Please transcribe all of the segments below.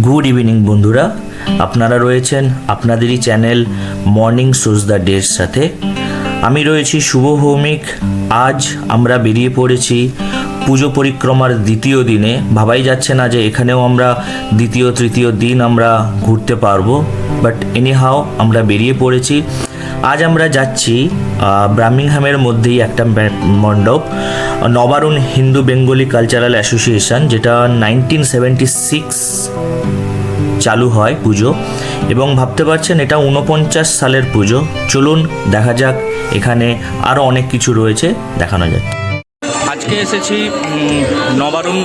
Good evening বন্ধুরা, আপনারা রয়েছেন আপনাদেরই চ্যানেল মর্নিং সোজ দ্য ডের সাথে। আমি রয়েছি শুভ ভৌমিক। আজ আমরা বেরিয়ে পড়েছি পুজো পরিক্রমার দ্বিতীয় দিনে। ভাবাই যাচ্ছে না যে এখানেও আমরা দ্বিতীয় তৃতীয় দিন আমরা ঘুরতে পারবো, বাট এনিহাও আমরা বেরিয়ে পড়েছি। আজ আমরা যাচ্ছি ব্রামিংহামের মধ্যেই একটা মণ্ডপ, Nabarun Hindu Bengali cultural association, যেটা 1976 চালু হয় পুজো, এবং ভাবতে পারছেন এটা 49 সালের পুজো। চলুন দেখা যাক, এখানে আরও অনেক কিছু রয়েছে, দেখানো যাক। আজকে এসেছি নবারুণ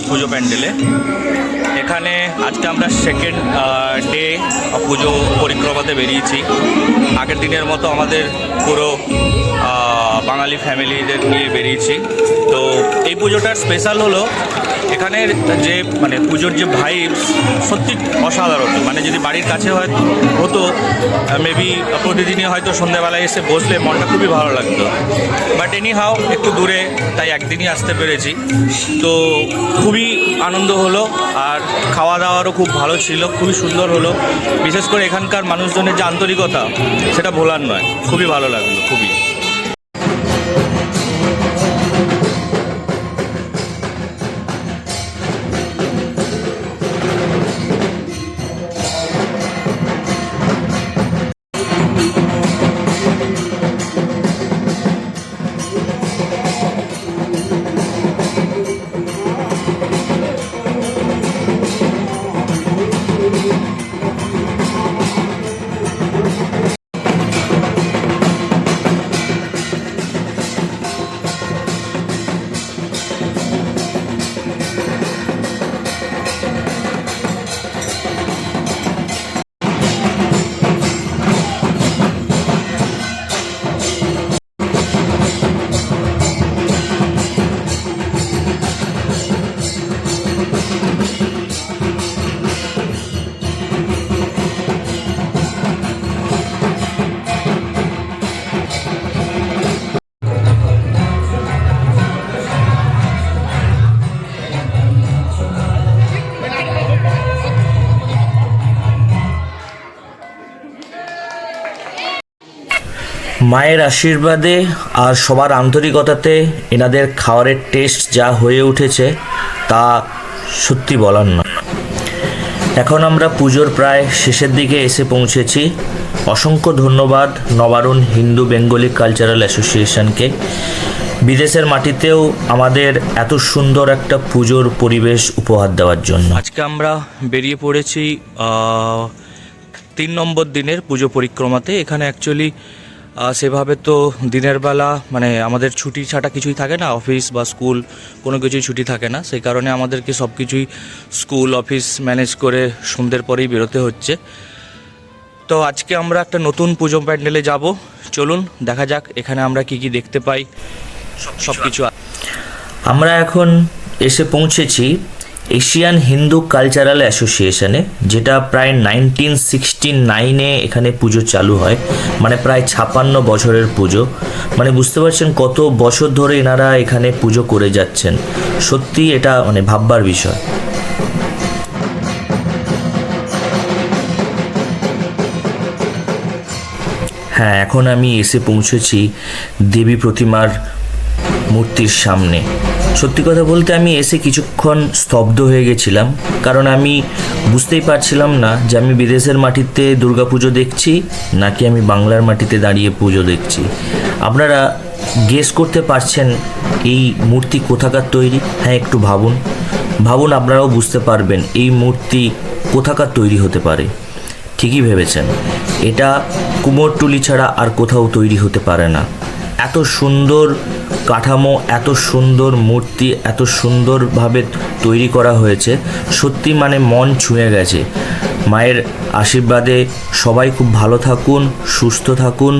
পুজো প্যান্ডেলে। এখানে আজকে আমরা সেকেন্ড ডে পুজো পরিক্রমাতে বেরিয়েছি। আগের দিনের মতো আমাদের পুরো বাঙালি ফ্যামিলিদের নিয়ে বেরিয়েছি। তো এই পুজোটার স্পেশাল হলো এখানের যে পুজোর যে ভাইবস সত্যি অসাধারণ। যদি বাড়ির কাছে হতো মেবি প্রতিদিনই হয়তো সন্ধ্যাবেলায় এসে বসলে মনটা খুবই ভালো লাগতো, বাট এনিহাও একটু দূরে, তাই একদিনই আসতে পেরেছি। তো খুবই আনন্দ হলো, আর খাওয়া দাওয়ারও খুব ভালো ছিল, খুবই সুন্দর হলো। বিশেষ করে এখানকার মানুষজনের যে আন্তরিকতা, সেটা ভোলার নয়। খুবই ভালো লাগলো, খুবই। মায়ের আশীর্বাদে আর সবার আন্তরিকতাতে এনাদের খাবারের টেস্ট যা হয়ে উঠেছে তা সত্যি বলার নয়। এখন আমরা পুজোর প্রায় শেষের দিকে এসে পৌঁছেছি। অসংখ্য ধন্যবাদ নবারুণ হিন্দু বেঙ্গলি কালচারাল অ্যাসোসিয়েশনকে, বিদেশের মাটিতেও আমাদের এত সুন্দর একটা পুজোর পরিবেশ উপহার দেওয়ার জন্য। আজকে আমরা বেরিয়ে পড়েছি 3 নম্বর দিনের পুজো পরিক্রমাতে। এখানে অ্যাকচুয়ালি সেভাবে তো দিনের বেলা আমাদের ছুটি ছাটা কিছুই থাকে না, অফিস বা স্কুল কোনো কিছুই ছুটি থাকে না। সেই কারণে আমাদেরকে সব কিছুই স্কুল অফিস ম্যানেজ করে সন্ধ্যের পরেই বেরোতে হচ্ছে। তো আজকে আমরা একটা নতুন পুজো প্যান্ডেলে যাব। চলুন দেখা যাক এখানে আমরা কি কি দেখতে পাই, সব কিছু। আমরা এখন এসে পৌঁছেছি এশিয়ান হিন্দু কালচারাল অ্যাসোসিয়েশনে, যেটা প্রায় 1969-এ এখানে পুজো চালু হয়, প্রায় 56 বছরের পুজো। বুঝতে পারছেন কত বছর ধরে এনারা এখানে পুজো করে যাচ্ছেন। সত্যি এটা ভাববার বিষয়। হ্যাঁ, এখন আমি এসে পৌঁছেছি দেবী প্রতিমার মূর্তির সামনে। সত্যি কথা বলতে আমি এসে কিছুক্ষণ স্তব্ধ হয়ে গেছিলাম, কারণ আমি বুঝতেই পারছিলাম না যে আমি বিদেশের মাটিতে দুর্গাপুজো দেখছি নাকি আমি বাংলার মাটিতে দাঁড়িয়ে পুজো দেখছি। আপনারা গেস করতে পারছেন এই মূর্তি কোথাকার তৈরি? হ্যাঁ, একটু ভাবুন, আপনারাও বুঝতে পারবেন এই মূর্তি কোথাকার তৈরি হতে পারে। ঠিকই ভেবেছেন, এটা কুমোরটুলি ছাড়া আর কোথাও তৈরি হতে পারে না। এত সুন্দর কাঠামো, এত সুন্দর মূর্তি, এত সুন্দরভাবে তৈরি করা হয়েছে, সত্যি মন ছুঁয়ে গেছে। মায়ের আশীর্বাদে সবাই খুব ভালো থাকুন, সুস্থ থাকুন,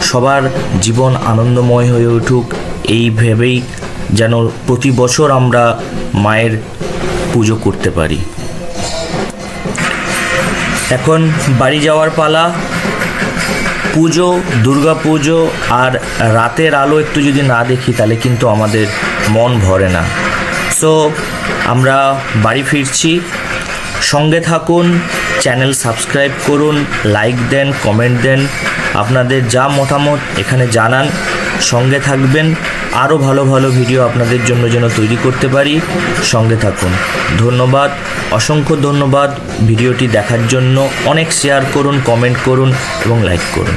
সবার জীবন আনন্দময় হয়ে উঠুক, এই ভেবেই যেন প্রতি বছর আমরা মায়ের পুজো করতে পারি। এখন বাড়ি যাওয়ার পালা। পুজো, দুর্গা পুজো আর রাতের আলো একটু যদি না দেখি তাহলে কিন্তু আমাদের মন ভরে না। সো আমরা বাড়ি ফিরছি। সঙ্গে থাকুন, চ্যানেল সাবস্ক্রাইব করুন, লাইক দেন, কমেন্ট দেন, আপনাদের যা মতামত এখানে জানান। সঙ্গে থাকবেন, আরও ভালো ভালো ভিডিও আপনাদের জন্য যেন তৈরি করতে পারি। সঙ্গে থাকুন। ধন্যবাদ, অসংখ্য ধন্যবাদ ভিডিওটি দেখার জন্য। অনেক শেয়ার করুন, কমেন্ট করুন এবং লাইক করুন।